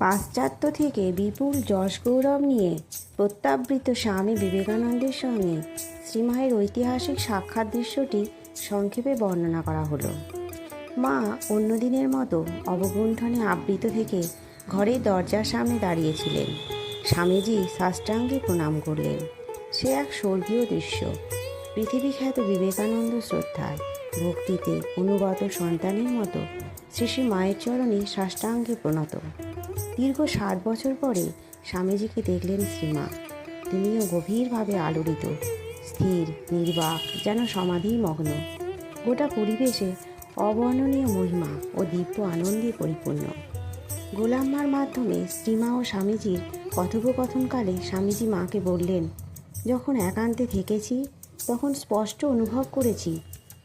পাশ্চাত্য থেকে বিপুল যশ গৌরব নিয়ে প্রত্যাবৃত স্বামী বিবেকানন্দের সঙ্গে শ্রীমায়ের ঐতিহাসিক সাক্ষাৎ দৃশ্যটি সংক্ষেপে বর্ণনা করা হলো। মা অন্যদিনের মতো অবগুণ্ঠনে আবৃত থেকে ঘরের দরজার সামনে দাঁড়িয়েছিলেন। স্বামীজি সাষ্টাঙ্গে প্রণাম করলেন। সে এক স্বর্গীয় দৃশ্য। পৃথিবীখ্যাত বিবেকানন্দ শ্রদ্ধায় ভক্তিতে অনুগত সন্তানের মতো শ্রী মায়ের চরণে সাষ্টাঙ্গে প্রণত। দীর্ঘ 60 বছর পরে স্বামীজিকে দেখলেন শ্রীমা। তিনিও গভীরভাবে আলোড়িত, স্থির, নির্বাক, যেন সমাধিমগ্ন। গোটা পরিবেশে অবর্ণনীয় মহিমা ও দিব্য আনন্দে পরিপূর্ণ। গোলাম্মার মাধ্যমে শ্রীমা ও স্বামীজির কথোপকথনকালে স্বামীজি মাকে বললেন, যখন একান্তে থেকেছি তখন স্পষ্ট অনুভব করেছি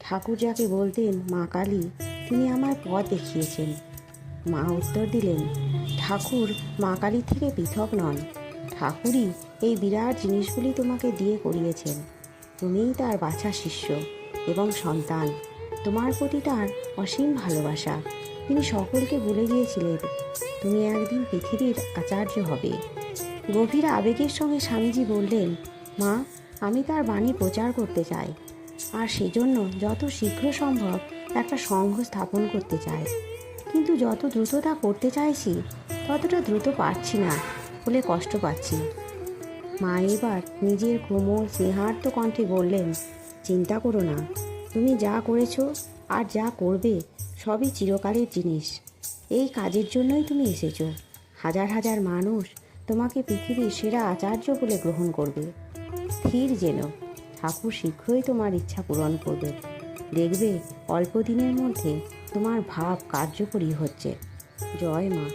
ঠাকুর যাকে বলতেন মা কালী, তিনি আমার পথ দেখিয়েছেন। মা উত্তর দিলেন, ঠাকুর মা কালীর থেকে পৃথক নন। ঠাকুরই এই বিরাট জিনিসগুলি তোমাকে দিয়ে করিয়েছেন। তুমিই তার বাছা শিষ্য এবং সন্তান। তোমার প্রতি তার অসীম ভালোবাসা। তিনি সকলকে বলে গিয়েছিলেন, তুমি একদিন পৃথিবীর আচার্য হবে। গভীর আবেগের সঙ্গে স্বামীজি বললেন, মা, আমি তার বাণী প্রচার করতে চাই, আর সেজন্য যত শীঘ্র সম্ভব একটা সংঘ স্থাপন করতে চাই। কিন্তু যত দ্রুত তা করতে চাইছি ততটা দ্রুত পারছি না বলে কষ্ট পাচ্ছি। মা এবার নিজের কোমল স্নেহার্ত কণ্ঠে বললেন, চিন্তা করো না, তুমি যা করেছো আর যা করবে সবই চিরকালের জিনিস। এই কাজের জন্যই তুমি এসেছো। হাজার হাজার মানুষ তোমাকে পৃথিবীর সেরা আচার্য বলে গ্রহণ করবে। স্থির যেন, ঠাকুর শীঘ্রই তোমার ইচ্ছা পূরণ করবে। দেখবে অল্প দিনের মধ্যে তোমার ভাব কার্যকরী হচ্ছে। জয় মা।